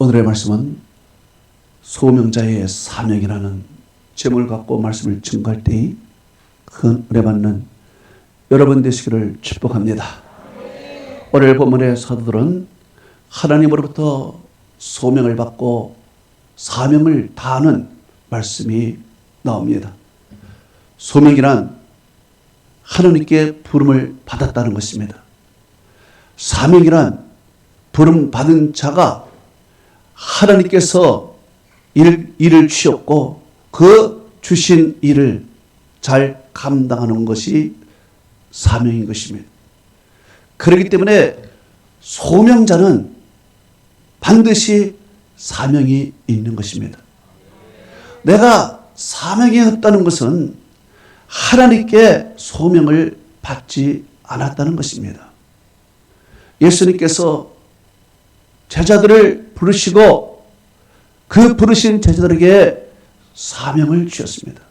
오늘의 말씀은 소명자의 사명이라는 제목을 갖고 말씀을 증거할 때에 큰 은혜 받는 여러분 되시기를 축복합니다. 오늘 본문의 사도들은 하나님으로부터 소명을 받고 사명을 다하는 말씀이 나옵니다. 소명이란 하나님께 부름을 받았다는 것입니다. 사명이란 부름 받은 자가 하나님께서 일을 주셨고 그 주신 일을 잘 감당하는 것이 사명인 것입니다. 그렇기 때문에 소명자는 반드시 사명이 있는 것입니다. 내가 사명이 없다는 것은 하나님께 소명을 받지 않았다는 것입니다. 예수님께서 제자들을 부르시고 그 부르신 제자들에게 사명을 주셨습니다.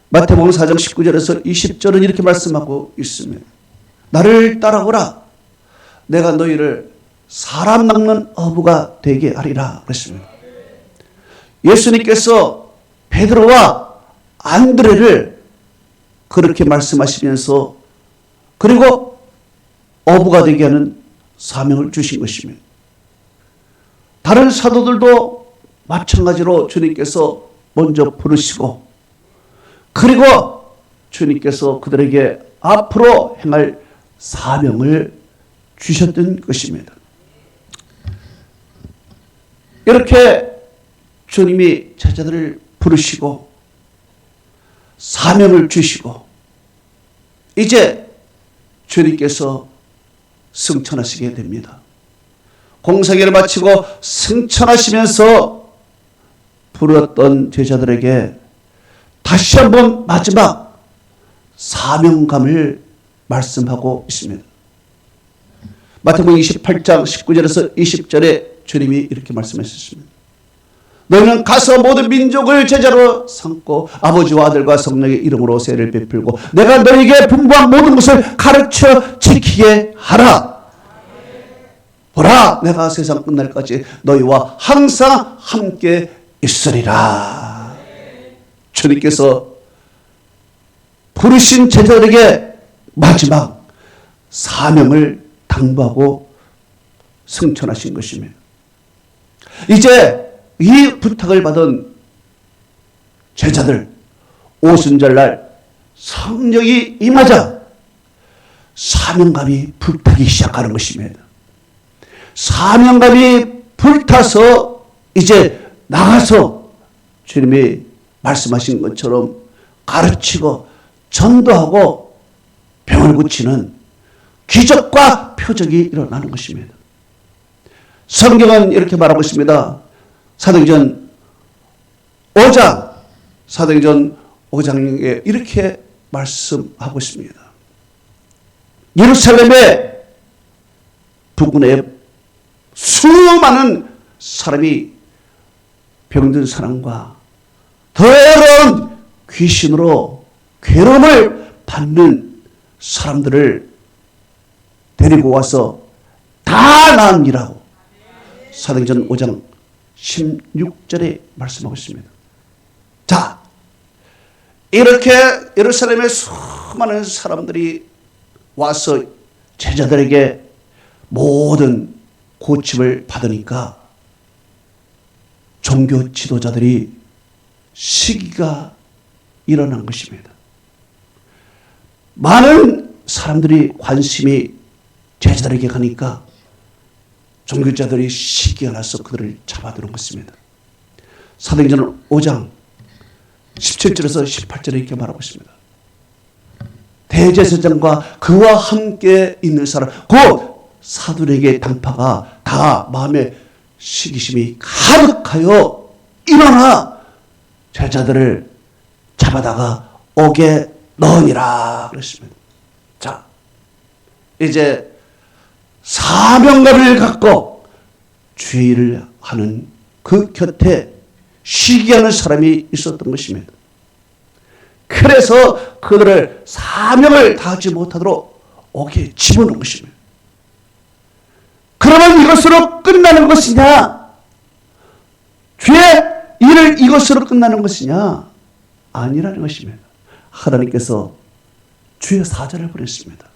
마태복음 4장 19절에서 20절은 이렇게 말씀하고 있습니다. 나를 따라오라. 내가 너희를 사람 낚는 어부가 되게 하리라 그랬습니다. 예수님께서 베드로와 안드레를 그렇게 말씀하시면서 그리고 어부가 되게 하는 사명을 주신 것입니다. 다른 사도들도 마찬가지로 주님께서 먼저 부르시고 그리고 주님께서 그들에게 앞으로 행할 사명을 주셨던 것입니다. 이렇게 주님이 제자들을 부르시고 사명을 주시고 이제 주님께서 승천하시게 됩니다. 공사기를 마치고 승천하시면서 부르었던 제자들에게 다시 한번 마지막 사명감을 말씀하고 있습니다. 마태복음 28장 19절에서 20절에 주님이 이렇게 말씀하셨습니다. 너희는 가서 모든 민족을 제자로 삼고 아버지와 아들과 성령의 이름으로 세례를 베풀고 내가 너희에게 분부한 모든 것을 가르쳐 지키게 하라. 보라, 내가 세상 끝날까지 너희와 항상 함께 있으리라. 주님께서 부르신 제자들에게 마지막 사명을 당부하고 승천하신 것입니다. 이제 이 부탁을 받은 제자들 오순절날 성령이 임하자 사명감이 불타기 시작하는 것입니다. 사명감이 불타서 이제 나가서 주님이 말씀하신 것처럼 가르치고 전도하고 병을 고치는 기적과 표적이 일어나는 것입니다. 성경은 이렇게 말하고 있습니다. 사도행전 5장에 이렇게 말씀하고 있습니다. 예루살렘의 부근에 수많은 사람이 병든 사람과 더러운 귀신으로 괴로움을 받는 사람들을 데리고 와서 다 나으니라고 사도행전 5장 16절에 말씀하고 있습니다. 자, 이렇게 예루살렘의 수많은 사람들이 와서 제자들에게 모든 고침을 받으니까 종교 지도자들이 시기가 일어난 것입니다. 많은 사람들이 관심이 제자들에게 가니까 종교자들이 시기가 나서 그들을 잡아두는 것입니다. 사도행전 5장 17절에서 18절에 이렇게 말하고 있습니다. 대제사장과 그와 함께 있는 사람 곧 사도들에게 당파가 다 마음에 시기심이 가득하여 일어나 제자들을 잡아다가 옥에 넣으니라 그랬습니다. 자, 이제 사명감을 갖고 주의를 하는 그 곁에 시기하는 사람이 있었던 것입니다. 그래서 그들을 사명을 다하지 못하도록 옥에 집어넣은 것입니다. 그러면 이것으로 끝나는 것이냐? 주의 일을 이것으로 끝나는 것이냐? 아니라는 것입니다. 하나님께서 주의 사자를 보냈습니다.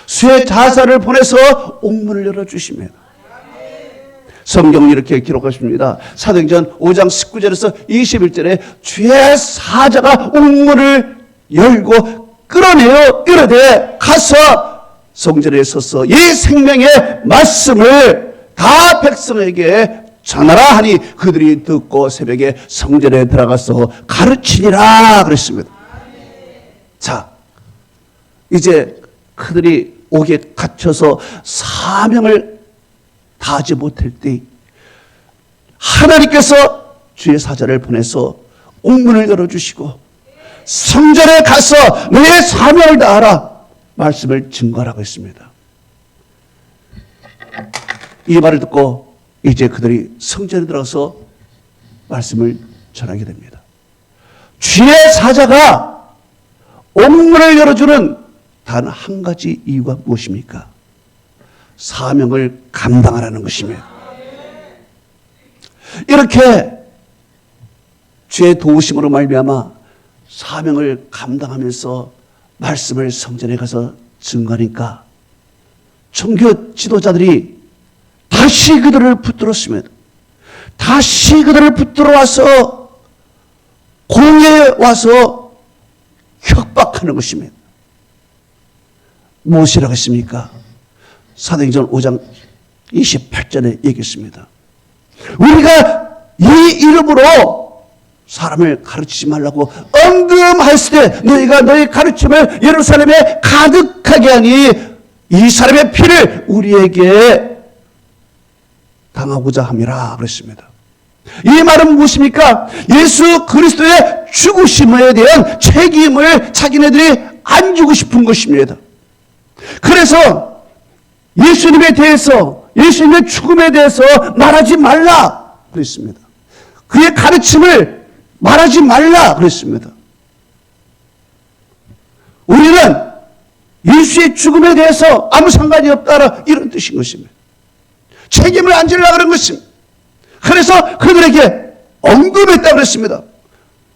주의 자사를 보내서 옥문을 열어주십니다. 성경이 이렇게 기록하십니다. 사도행전 5장 19절에서 21절에 주의 사자가 옥문을 열고 끌어내어 이르되 가서 성전에 서서 이 생명의 말씀을 다 백성에게 전하라 하니 그들이 듣고 새벽에 성전에 들어가서 가르치니라 그랬습니다. 자, 이제 그들이 옥에 갇혀서 사명을 다하지 못할 때 하나님께서 주의 사자를 보내서 옥문을 열어주시고 성전에 가서 너의 사명을 다하라 말씀을 증거하라고 했습니다. 이 말을 듣고 이제 그들이 성전에 들어가서 말씀을 전하게 됩니다. 주의 사자가 옥문을 열어주는 단 한 가지 이유가 무엇입니까? 사명을 감당하라는 것입니다. 이렇게 주의 도우심으로 말미암아 사명을 감당하면서 말씀을 성전에 가서 증거하니까 종교 지도자들이 다시 그들을 붙들었습니다. 다시 그들을 붙들어 와서 공회에 와서 협박하는 것입니다. 무엇이라고 했습니까? 사도행전 5장 28절에 얘기했습니다. 우리가 이 이름으로 사람을 가르치지 말라고 언금했을 때 너희가 너희 가르침을 예루살렘에 가득하게 하니 이 사람의 피를 우리에게 당하고자 함이라 그랬습니다. 이 말은 무엇입니까? 예수 그리스도의 죽으심에 대한 책임을 자기네들이 안 주고 싶은 것입니다. 그래서 예수님에 대해서, 예수님의 죽음에 대해서 말하지 말라 그랬습니다. 그의 가르침을 말하지 말라 그랬습니다. 우리는 예수의 죽음에 대해서 아무 상관이 없다 이런 뜻인 것입니다. 책임을 안 지려고 그런 것입니다. 그래서 그들에게 언급했다고 그랬습니다.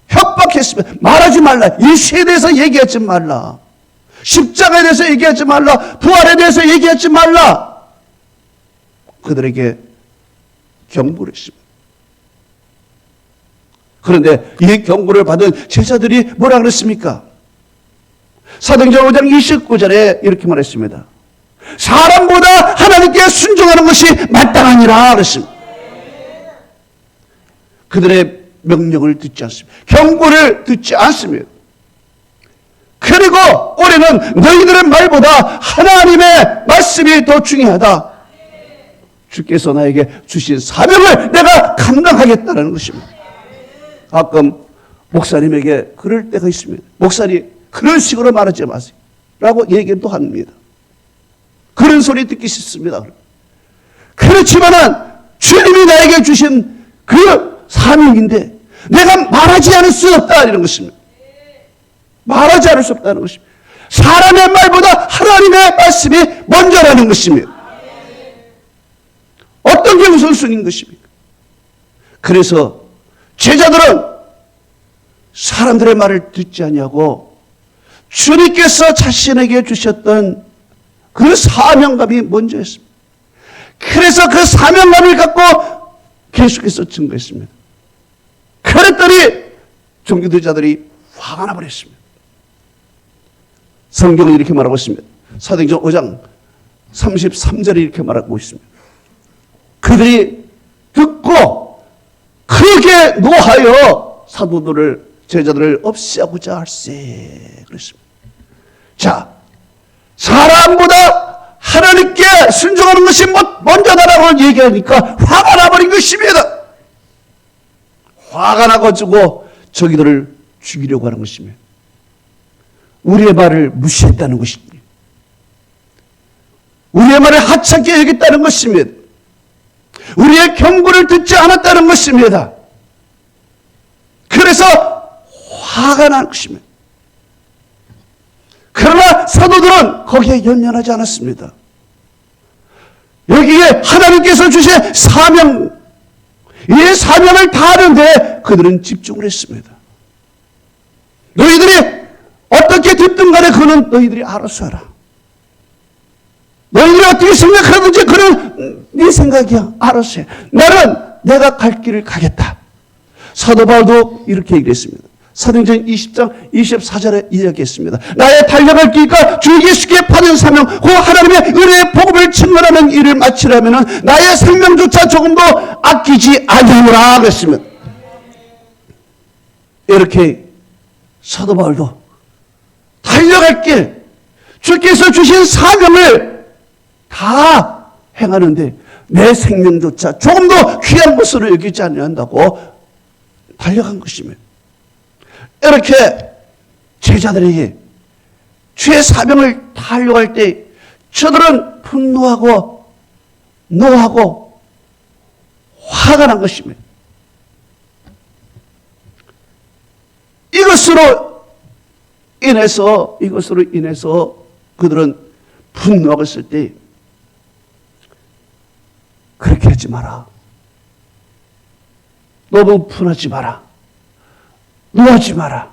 협박했습니다. 말하지 말라. 예수에 대해서 얘기하지 말라. 십자가에 대해서 얘기하지 말라. 부활에 대해서 얘기하지 말라. 그들에게 경고를 했습니다. 그런데 이 경고를 받은 제자들이 뭐라 그랬습니까? 사도행전 5장 29절에 이렇게 말했습니다. 사람보다 하나님께 순종하는 것이 마땅하니라 그랬습니다. 그들의 명령을 듣지 않습니다. 경고를 듣지 않습니다. 그리고 올해는 너희들의 말보다 하나님의 말씀이 더 중요하다. 주께서 나에게 주신 사명을 내가 감당하겠다는 것입니다. 가끔 목사님에게 그럴 때가 있습니다. 목사님 그런 식으로 말하지 마세요 라고 얘기도 합니다. 그런 소리 듣기 싫습니다. 그렇지만은 주님이 나에게 주신 그 사명인데 내가 말하지 않을 수 없다 이런 것입니다. 말하지 않을 수 없다는 것입니다. 사람의 말보다 하나님의 말씀이 먼저라는 것입니다. 어떤 게 우선순위인 것입니까? 그래서 제자들은 사람들의 말을 듣지 아니하고 주님께서 자신에게 주셨던 그 사명감이 먼저였습니다. 그래서 그 사명감을 갖고 계속해서 증거했습니다. 그랬더니 종교도자들이 화가 나버렸습니다. 성경은 이렇게 말하고 있습니다. 사도행전 5장 33절에 이렇게 말하고 있습니다. 그들이 듣고 크게 노하여 사도들을 제자들을 없애고자 할세 그랬습니다. 자, 사람보다 하나님께 순종하는 것이 먼저다라고 얘기하니까 화가 나버린 것입니다. 화가 나가지고 저기들을 죽이려고 하는 것입니다. 우리의 말을 무시했다는 것입니다. 우리의 말을 하찮게 여겼다는 것입니다. 우리의 경고를 듣지 않았다는 것입니다. 그래서 화가 나는 것입니다. 그러나 사도들은 거기에 연연하지 않았습니다. 여기에 하나님께서 주신 사명, 이 사명을 다하는데 그들은 집중을 했습니다. 너희들이 어떻게 됐든 간에 그거는 너희들이 알아서 해라. 너희들이 어떻게 생각하든지 그건 네 생각이야. 알아서 해. 나는 내가 갈 길을 가겠다. 사도 바울도 이렇게 얘기했습니다. 사도행전 20장 24절에 이야기했습니다. 나의 달려갈 길과 주 예수께 받은 사명, 그 하나님의 은혜의 복음을 증언하는 일을 마치려면 나의 생명조차 조금도 아끼지 아니하노라 그랬습니다. 이렇게 사도 바울도 달려갈 길, 주께서 주신 사명을 다 행하는데 내 생명조차 조금도 귀한 것으로 여기지 않는다고 달려간 것입니다. 이렇게 제자들에게 주의 사명을 달려갈 때 저들은 분노하고 노하고 화가 난 것입니다. 이것으로 인해서 그들은 분노하고 있을 때 그렇게 하지 마라. 너무 분하지 마라. 노하지 마라.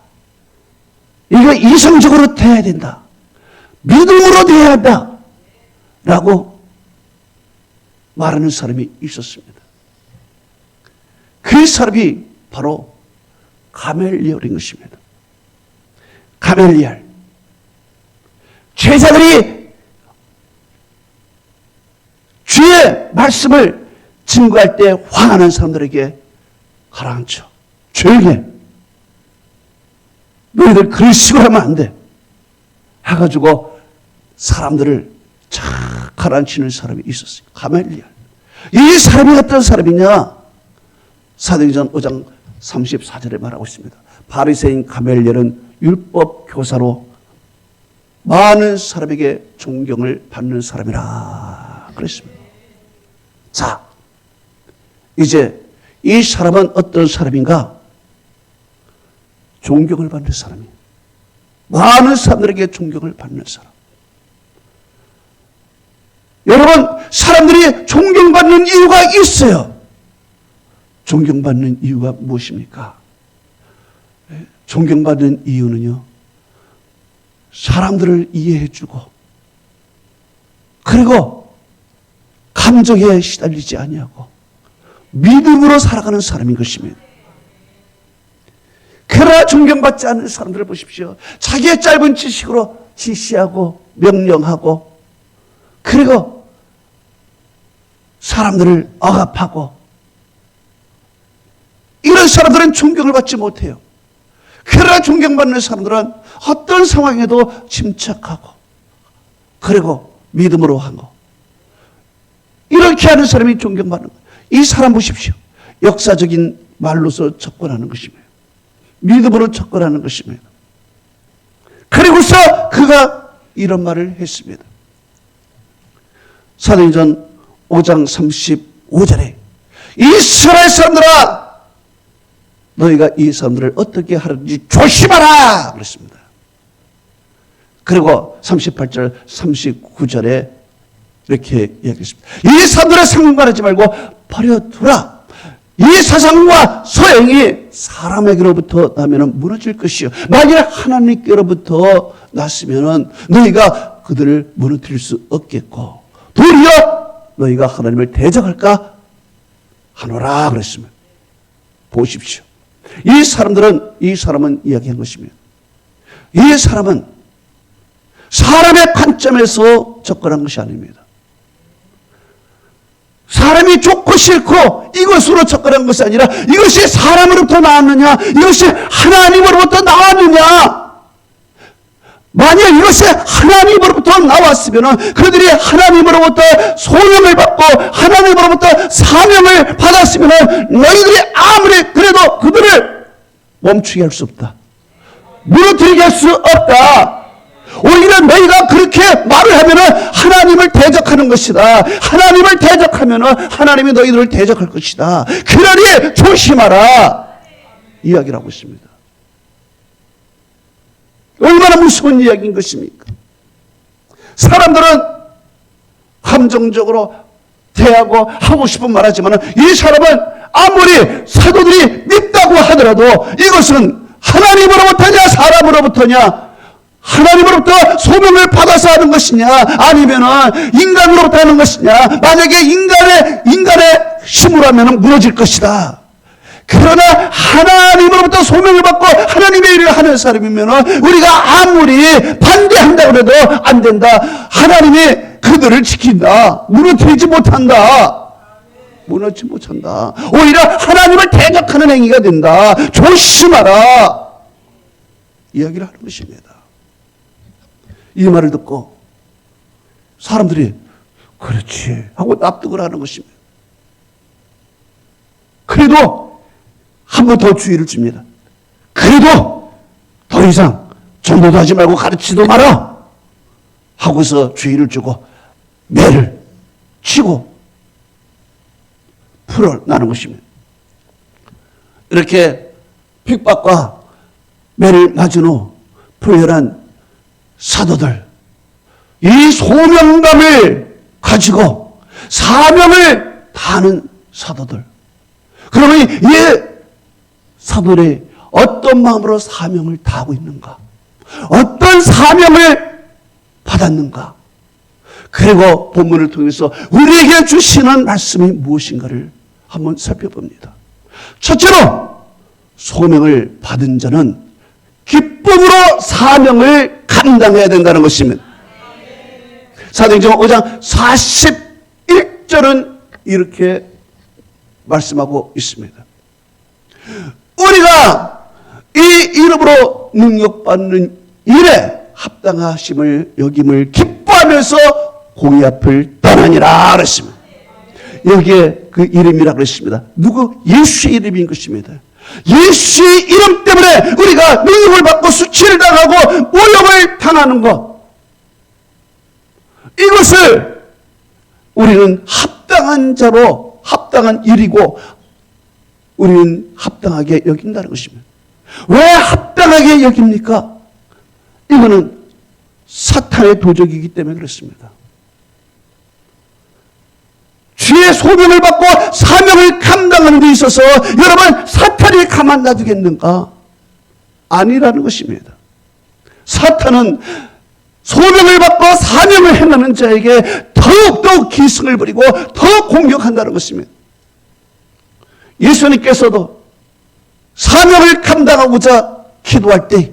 이거 이성적으로 돼야 된다. 믿음으로 돼야 한다. 라고 말하는 사람이 있었습니다. 그 사람이 바로 가멜리엘인 것입니다. 가멜리엘. 제자들이 주의 말씀을 증거할 때 화나는 사람들에게 가라앉혀. 조용히 해. 너희들 그런 식으로 하면 안 돼. 해가지고 사람들을 착 가라앉히는 사람이 있었어요. 가멜리엘. 이 사람이 어떤 사람이냐? 사도행전 5장 34절에 말하고 있습니다. 바리새인 가멜리엘은 율법 교사로 많은 사람에게 존경을 받는 사람이라 그랬습니다. 자, 이제 이 사람은 어떤 사람인가? 존경을 받는 사람이에요. 많은 사람들에게 존경을 받는 사람. 여러분, 사람들이 존경받는 이유가 있어요. 존경받는 이유가 무엇입니까? 존경받는 이유는요, 사람들을 이해해주고, 그리고 감정에 시달리지 아니하고 믿음으로 살아가는 사람인 것입니다. 그러나 존경받지 않는 사람들을 보십시오. 자기의 짧은 지식으로 지시하고 명령하고, 그리고 사람들을 억압하고, 이런 사람들은 존경을 받지 못해요. 그러나 존경받는 사람들은 어떤 상황에도 침착하고, 그리고 믿음으로 하고, 이렇게 하는 사람이 존경받는 거예요. 이 사람 보십시오. 역사적인 말로서 접근하는 것입니다. 믿음으로 접근하는 것입니다. 그리고서 그가 이런 말을 했습니다. 사도행전 5장 35절에 이스라엘 사람들아, 너희가 이 사람들을 어떻게 하는지 조심하라 그랬습니다. 그리고 38절 39절에 이렇게 이야기했습니다. 이 사람들의 상관하지 말고 버려두라. 이 사상과 소행이 사람에게로부터 나면 무너질 것이요, 만일 하나님께로부터 났으면 너희가 그들을 무너뜨릴 수 없겠고 도리어 너희가 하나님을 대적할까 하노라 그랬습니다. 보십시오. 이 사람은 이야기한 것입니다. 이 사람은 사람의 관점에서 접근한 것이 아닙니다. 사람이 좋고 싫고 이것으로 접근한 것이 아니라 이것이 사람으로부터 나왔느냐, 이것이 하나님으로부터 나왔느냐. 만약 이것이 하나님으로부터 나왔으면 그들이 하나님으로부터 소명을 받고 하나님으로부터 사명을 받았으면 너희들이 아무리 그래도 그들을 멈추게 할 수 없다. 무너뜨리게 할 수 없다. 오히려 너희가 그렇게 말을 하면 하나님을 대적하는 것이다. 하나님을 대적하면 하나님이 너희들을 대적할 것이다. 그러니 조심하라. 이야기를 하고 있습니다. 얼마나 무서운 이야기인 것입니까? 사람들은 감정적으로 대하고 하고 싶은 말 하지만 이 사람은 아무리 사도들이 믿다고 하더라도 이것은 하나님으로부터냐 사람으로부터냐, 하나님으로부터 소명을 받아서 하는 것이냐 아니면은 인간으로부터 하는 것이냐. 만약에 인간의 힘으로 하면 무너질 것이다. 그러나 하나님으로부터 소명을 받고 하나님의 일을 하는 사람이면 우리가 아무리 반대한다고 해도 안 된다. 하나님이 그들을 지킨다. 무너뜨리지 못한다. 무너지지 못한다. 오히려 하나님을 대적하는 행위가 된다. 조심하라. 이야기를 하는 것입니다. 이 말을 듣고 사람들이 그렇지 하고 납득을 하는 것입니다. 그래도 한 번 더 주의를 줍니다. 그래도 더 이상 전도도 하지 말고 가르치도 마라 하고서 주의를 주고 매를 치고 풀어나는 것입니다. 이렇게 핍박과 매를 맞은 후 부혈한 사도들, 이 소명감을 가지고 사명을 다하는 사도들, 그러면 이 사도들이 어떤 마음으로 사명을 다하고 있는가, 어떤 사명을 받았는가, 그리고 본문을 통해서 우리에게 주시는 말씀이 무엇인가를 한번 살펴봅니다. 첫째로 소명을 받은 자는 기쁨으로 사명을 감당해야 된다는 것입니다. 사도행전 5장 41절은 이렇게 말씀하고 있습니다. 우리가 이 이름으로 능력받는 일에 합당하심을 여김을 기뻐하면서 공의 앞을 떠나니라 그랬습니다. 여기에 그 이름이라 그랬습니다. 누구? 예수의 이름인 것입니다. 예수의 이름 때문에 우리가 능력을 받고 수치를 당하고 모욕을 당하는 것, 이것을 우리는 합당한 자로, 합당한 일이고 우리는 합당하게 여긴다는 것입니다. 왜 합당하게 여깁니까? 이거는 사탄의 도적이기 때문에 그렇습니다. 주의 소명을 받고 사명을 감당하는 데 있어서 여러분 사탄이 가만 놔두겠는가? 아니라는 것입니다. 사탄은 소명을 받고 사명을 행하는 자에게 더욱더 기승을 부리고 더 공격한다는 것입니다. 예수님께서도 사명을 감당하고자 기도할 때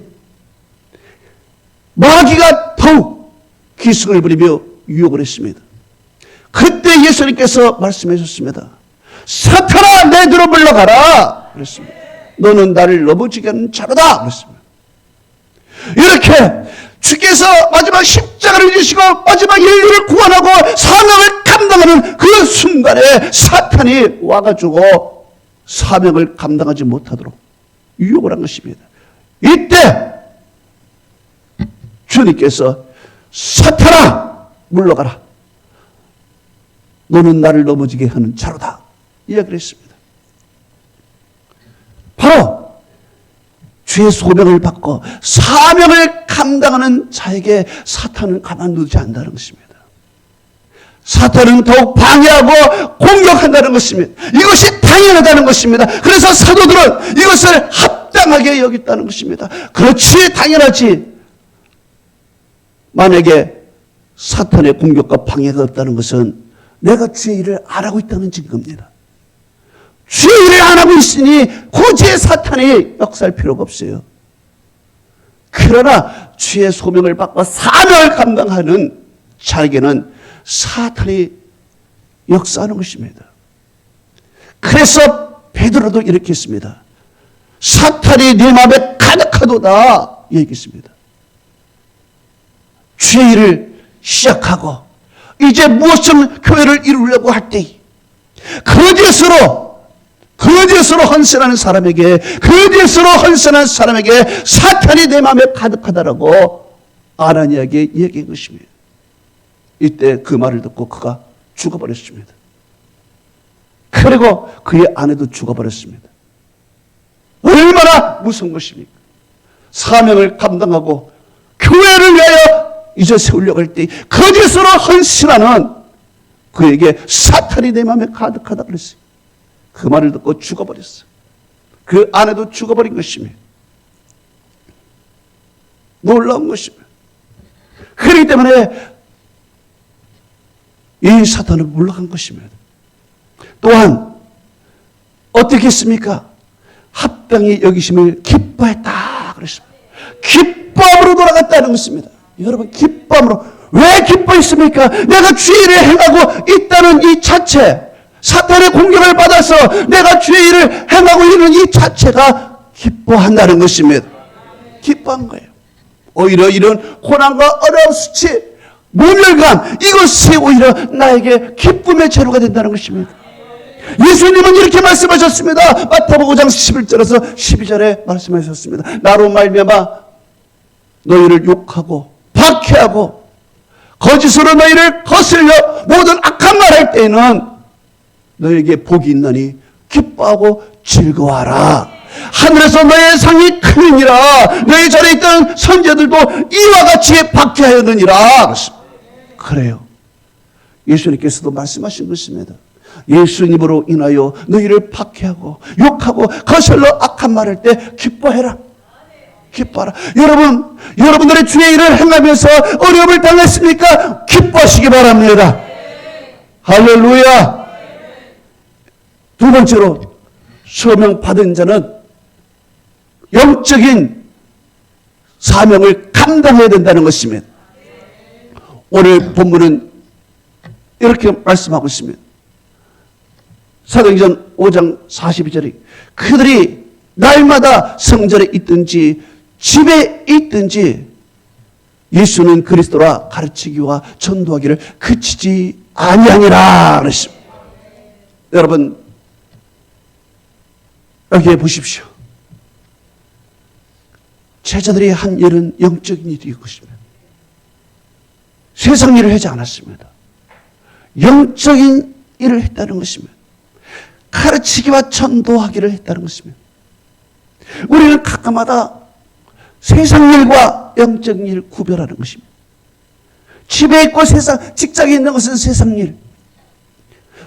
마귀가 더욱 기승을 부리며 유혹을 했습니다. 그때 예수님께서 말씀해 주셨습니다. 사탄아 내 뒤로 물러가라 그랬습니다. 너는 나를 넘어지게 하는 자로다 그랬습니다. 이렇게 주께서 마지막 십자가를 지시고 마지막 인류를 구원하고 사명을 감당하는 그 순간에 사탄이 와가지고 사명을 감당하지 못하도록 유혹을 한 것입니다. 이때 주님께서 사탄아 물러가라. 너는 나를 넘어지게 하는 자로다. 이야기를 했습니다. 바로 주의 소명을 받고 사명을 감당하는 자에게 사탄은 가만두지 않는다는 것입니다. 사탄은 더욱 방해하고 공격한다는 것입니다. 이것이 당연하다는 것입니다. 그래서 사도들은 이것을 합당하게 여겼다는 것입니다. 그렇지 당연하지. 만약에 사탄의 공격과 방해가 없다는 것은 내가 주의 일을 안 하고 있다는 증거입니다. 주의 일을 안 하고 있으니 굳이 사탄이 역사할 필요가 없어요. 그러나 주의 소명을 받고 사명을 감당하는 자에게는 사탄이 역사하는 것입니다. 그래서 베드로도 이렇게 했습니다. 사탄이 네 마음에 가득하도다 얘기했습니다. 주의 일을 시작하고 이제 무엇을 교회를 이루려고 할 때 거짓으로 헌신하는 사람에게 사탄이 내 마음에 가득하다라고 아나니아에게 얘기한 것입니다. 이때 그 말을 듣고 그가 죽어버렸습니다. 그리고 그의 아내도 죽어버렸습니다. 얼마나 무서운 것입니까? 사명을 감당하고 교회를 위하여 이제 세우려고 할 때 거짓으로 헌신하는 그에게 사탄이 내 마음에 가득하다 그랬어요. 그 말을 듣고 죽어버렸어요. 그 아내도 죽어버린 것입니다. 놀라운 것입니다. 그렇기 때문에 이 사탄은 물러간 것입니다. 또한 어떻게 했습니까? 합당히 여기심을 기뻐했다 그랬습니다. 기쁨으로 돌아갔다는 것입니다. 여러분, 기쁨으로. 왜 기뻐했습니까? 내가 죄를 행하고 있다는 이 자체, 사탄의 공격을 받아서 내가 죄를 행하고 있는 이 자체가 기뻐한다는 것입니다. 기뻐한 거예요. 오히려 이런 고난과 어려움, 수치, 모멸감, 이것이 오히려 나에게 기쁨의 재료가 된다는 것입니다. 예수님은 이렇게 말씀하셨습니다. 마태복음 5장 11절에서 12절에 말씀하셨습니다. 나로 말미암아 너희를 욕하고 박해하고 거짓으로 너희를 거슬려 모든 악한 말 할 때에는 너희에게 복이 있나니 기뻐하고 즐거워하라. 하늘에서 너의 상이 크니라. 너희 전에 있던 선제들도 이와 같이 박해하였느니라. 그래요. 예수님께서도 말씀하신 것입니다. 예수님으로 인하여 너희를 박해하고 욕하고 거슬러 악한 말 할 때 기뻐해라. 기뻐하라. 여러분, 여러분들의 주의 일을 행하면서 어려움을 당했습니까? 기뻐하시기 바랍니다. 할렐루야. 두 번째로, 소명 받은 자는 영적인 사명을 감당해야 된다는 것입니다. 오늘 본문은 이렇게 말씀하고 있습니다. 사도행전 5장 42절에 그들이 날마다 성전에 있든지 집에 있든지 예수는 그리스도라 가르치기와 전도하기를 그치지 아니하니라 그랬습니다. 여러분, 여기에 보십시오. 제자들이 한 일은 영적인 일이었 것입니다. 세상 일을 하지 않았습니다. 영적인 일을 했다는 것입니다. 가르치기와 전도하기를 했다는 것입니다. 우리는 가끔마다 세상 일과 영적인 일을 구별하는 것입니다. 집에 있고 직장에 있는 것은 세상 일,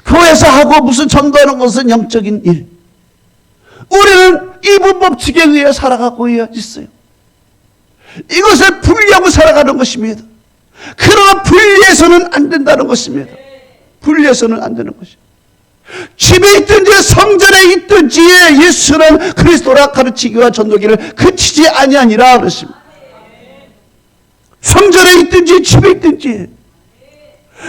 교회에서 하고 무슨 전도하는 것은 영적인 일. 우리는 이분 법칙에 의해 살아가고 있어요. 이것을 분리하고 살아가는 것입니다. 그러나 분리해서는 안 된다는 것입니다. 분리해서는 안 되는 것입니다. 집에 있든지 성전에 있든지 예수는 그리스도라 가르치기와 전도기를 그치지 아니하니라 그랬습니다. 성전에 있든지 집에 있든지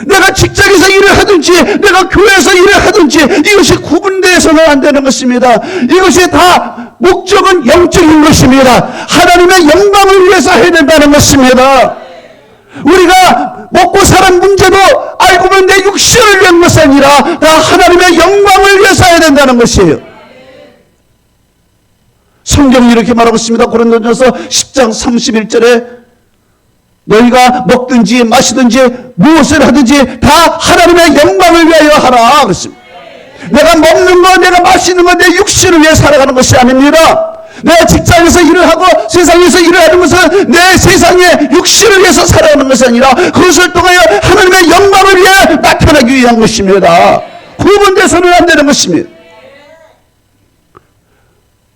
내가 직장에서 일을 하든지 내가 교회에서 일을 하든지 이것이 구분되어서는 안 되는 것입니다. 이것이 다 목적은 영적인 것입니다. 하나님의 영광을 위해서 해야 된다는 것입니다. 우리가 먹고 사는 문제도 알고 보면 내 육신을 위한 것이 아니라 다 하나님의 영광을 위해서 해야 된다는 것이에요. 성경이 이렇게 말하고 있습니다. 고린도전서 10장 31절에 너희가 먹든지 마시든지 무엇을 하든지 다 하나님의 영광을 위하여 하라 그랬습니다. 내가 먹는 거, 내가 마시는 거, 내 육신을 위해 살아가는 것이 아닙니다. 내가 직장에서 일을 하고 세상에서 일을 하는 것은 내 세상의 육신을 위해서 살아가는 것이 아니라 그것을 통하여 하나님의 영광을 위해 나타나기 위한 것입니다. 구분돼서는 안 되는 것입니다.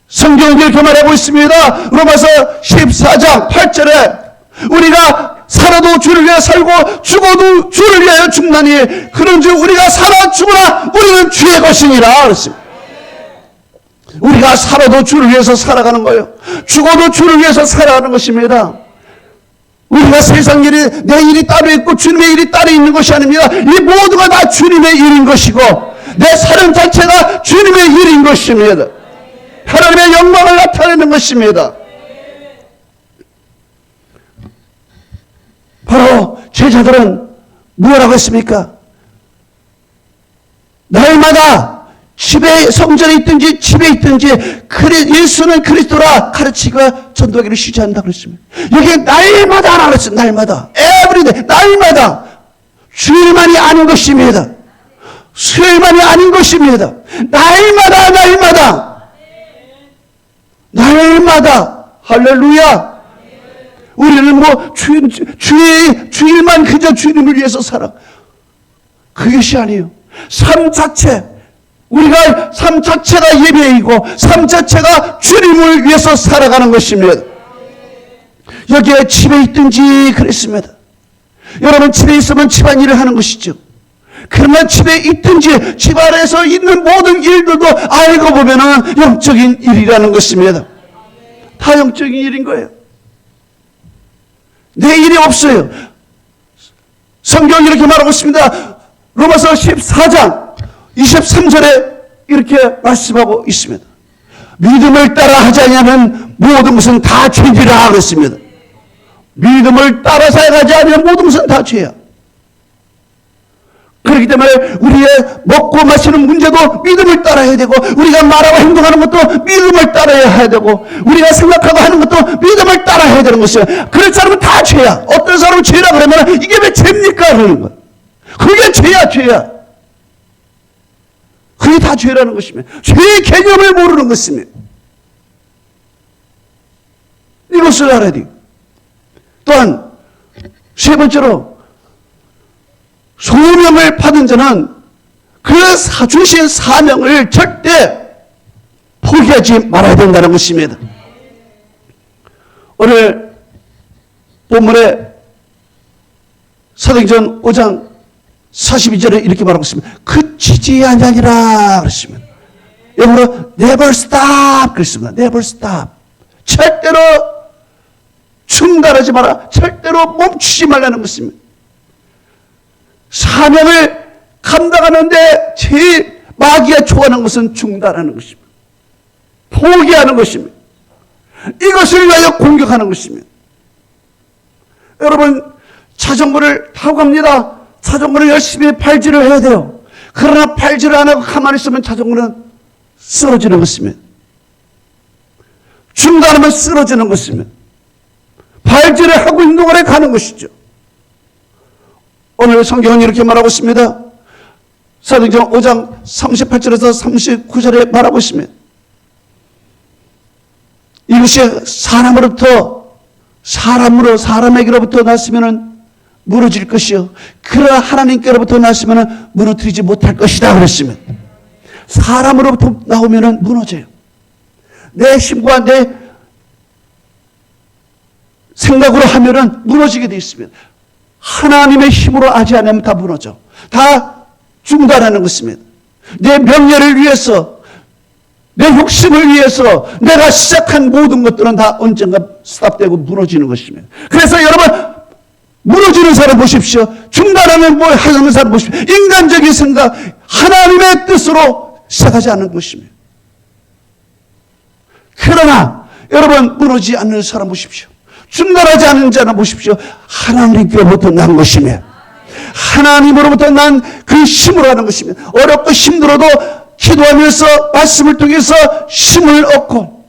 성경이 이렇게 말하고 있습니다. 로마서 14장 8절에 우리가 살아도 주를 위해 살고 죽어도 주를 위하여 죽나니 그런즉 우리가 살아 죽으나 우리는 주의 것이니라 그랬습니다. 우리가 살아도 주를 위해서 살아가는 거예요. 죽어도 주를 위해서 살아가는 것입니다. 우리가 세상 일이 내 일이 따로 있고 주님의 일이 따로 있는 것이 아닙니다. 이 모두가 다 주님의 일인 것이고 내 삶 자체가 주님의 일인 것입니다. 하나님의 영광을 나타내는 것입니다. 바로 제자들은 뭐라고 했습니까? 날마다 집에 성전에 있든지 집에 있든지 예수는 그리스도라 가르치고 전도하기를 쉬지 않는다 그랬습니다. 여기에 날마다 그랬어요. 날마다 everyday 날마다 주일만이 아닌 것입니다. 수요일만이 아닌 것입니다. 날마다 할렐루야. 우리는 뭐 주일만 그저 주님을 위해서 살아. 그것이 아니에요. 삶 자체 우리가 삶 자체가 예배이고 삶 자체가 주님을 위해서 살아가는 것입니다. 여기에 집에 있든지 그랬습니다. 여러분 집에 있으면 집안일을 하는 것이죠. 그러나 집에 있든지 집 안에서 있는 모든 일들도 알고 보면은 영적인 일이라는 것입니다. 다 영적인 일인 거예요. 내 일이 없어요. 성경이 이렇게 말하고 있습니다. 로마서 14장 23절에 이렇게 말씀하고 있습니다. 믿음을 따라 하지 않으면 모든 것은 다 죄지라 그랬습니다. 믿음을 따라 살아가지 않으면 모든 것은 다 죄야. 그렇기 때문에 우리의 먹고 마시는 문제도 믿음을 따라야 되고, 우리가 말하고 행동하는 것도 믿음을 따라야 되고, 우리가 생각하고 하는 것도 믿음을 따라야 되는 것이에요. 그럴 사람은 다 죄야. 어떤 사람은 죄라 그러면 이게 왜 죄입니까? 그러는 거야. 그게 죄야, 죄야. 그게 다 죄라는 것입니다. 죄의 개념을 모르는 것입니다. 이것을 알아야 돼요. 또한 세 번째로 소명을 받은 자는 그 주신 사명을 절대 포기하지 말아야 된다는 것입니다. 오늘 본문에 사도행전 5장 42절에 이렇게 말하고 있습니다. 그치지 아니하니라 그랬습니다. 영어로 never stop 그랬습니다. never stop. 절대로 중단하지 마라. 절대로 멈추지 말라는 것입니다. 사명을 감당하는데 제일 마귀가 좋아하는 것은 중단하는 것입니다. 포기하는 것입니다. 이것을 위하여 공격하는 것입니다. 여러분 자전거를 타고 갑니다. 자전거를 열심히 발질을 해야 돼요. 그러나 발질을 안 하고 가만히 있으면 자전거는 쓰러지는 것입니다. 중단하면 쓰러지는 것입니다. 발질을 하고 있는 동안에 가는 것이죠. 오늘 성경은 이렇게 말하고 있습니다. 사도행전 5장 38절에서 39절에 말하고 있습니다. 이것이 사람에게로부터 났으면 무너질 것이요 그러나 하나님께로부터 났으면 무너뜨리지 못할 것이다 그랬습니다. 사람으로부터 나오면 무너져요. 내 힘과 내 생각으로 하면은 무너지게 되어 있습니다. 하나님의 힘으로 하지 않으면 다 무너져. 다 중단하는 것입니다. 내 명예를 위해서, 내 욕심을 위해서 내가 시작한 모든 것들은 다 언젠가 스탑되고 무너지는 것입니다. 그래서 여러분 무너지는 사람 보십시오. 중단하는 하는 사람 보십시오. 인간적인 생각, 하나님의 뜻으로 시작하지 않는 것입니다. 그러나 여러분 무너지지 않는 사람 보십시오. 중단하지 않는 자는 보십시오. 하나님께로부터 난 것이며 하나님으로부터 난 그 힘으로 하는 것입니다. 어렵고 힘들어도 기도하면서 말씀을 통해서 힘을 얻고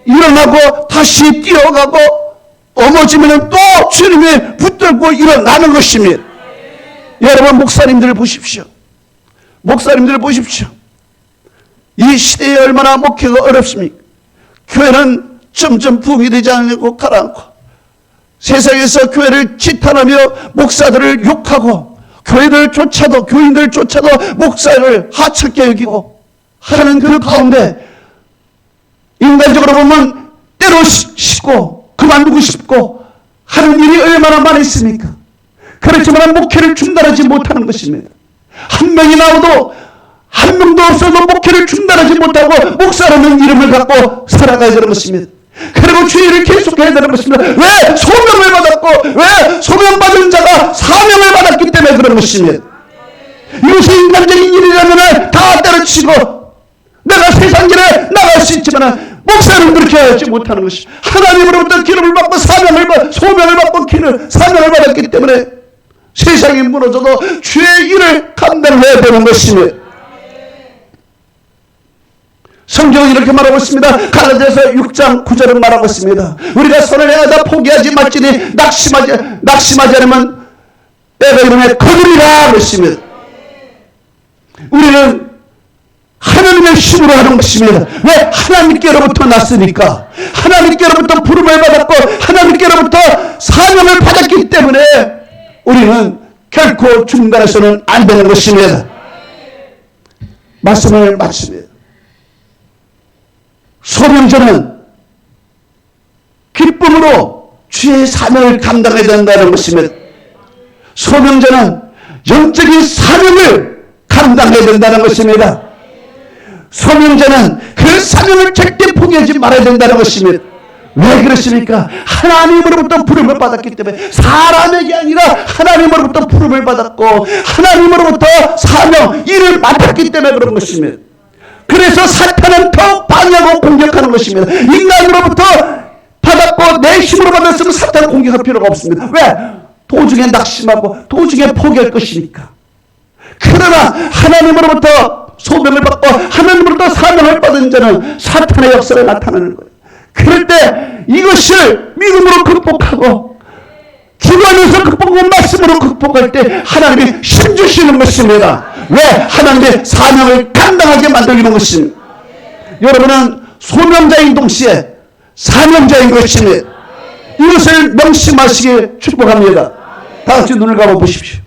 일어나고 다시 뛰어가고 넘어지면 또 주님이 붙들고 일어나는 것입니다. 여러분 목사님들 보십시오. 목사님들 보십시오. 이 시대에 얼마나 목회가 어렵습니까? 교회는 점점 부흥이 되지 않고 가라앉고 세상에서 교회를 지탄하며 목사들을 욕하고 교인들조차도 목사를 하찮게 여기고 하는 그 가운데 인간적으로 보면 때로 쉬고 그만두고 싶고 하는 일이 얼마나 많이 있습니까? 그렇지만 목회를 중단하지 못하는 것입니다. 한 명이 나오도 한 명도 없어도 목회를 중단하지 못하고 목사라는 이름을 갖고 살아가야 되는 것입니다. 그리고 주의를 계속해야 되는 것입니다. 왜? 소명을 받았고 왜? 소명받은 자가 사명을 받았기 때문에 그런 것입니다. 이것이 인간적인 일이라면 다 때려치고 내가 세상 길에 나갈 수 있지만 목사는 그렇게 하지 못하는 것이 하나님으로부터 기름을 받고 소명을 받고 사명을 받았기 때문에 세상이 무너져도 주의 일을 감당해야 되는 것입니다. 성경은 이렇게 말하고 있습니다. 갈라디아서 6장 9절을 말하고 있습니다. 우리가 선을 행하다 포기하지 말지니 낙심하지 않으면 때가 이르면 거두리라 그랬습니다. 우리는 하나님의 힘으로 하는 것입니다. 왜? 하나님께로부터 났으니까. 하나님께로부터 부름을 받았고 하나님께로부터 사명을 받았기 때문에 우리는 결코 중단해서는 안 되는 것입니다. 말씀을 마칩니다. 소명자는 기쁨으로 주의 사명을 감당해야 된다는 것입니다. 소명자는 영적인 사명을 감당해야 된다는 것입니다. 소명자는 그 사명을 절대 포기하지 말아야 된다는 것입니다. 왜 그렇습니까? 하나님으로부터 부름을 받았기 때문에, 사람에게 아니라 하나님으로부터 부름을 받았고 하나님으로부터 사명, 일을 맡았기 때문에 그런 것입니다. 그래서 사탄은 더 방해하고 공격하는 것입니다. 인간으로부터 받았고 내 힘으로 받았으면 사탄을 공격할 필요가 없습니다. 왜? 도중에 낙심하고 도중에 포기할 것이니까. 그러나 하나님으로부터 소명을 받고 하나님으로부터 사명을 받은 자는 사탄의 역사가 나타나는 거예요. 그럴 때 이것을 믿음으로 극복하고 기도하면서 극복하고 말씀으로 극복할 때 하나님이 힘 주시는 것입니다. 왜? 하나님의 사명을 감당하게 만들기는 것입니다. 여러분은 소명자인 동시에 사명자인 것입니다. 이것을 명심하시길 축복합니다. 다 같이 눈을 감아 보십시오.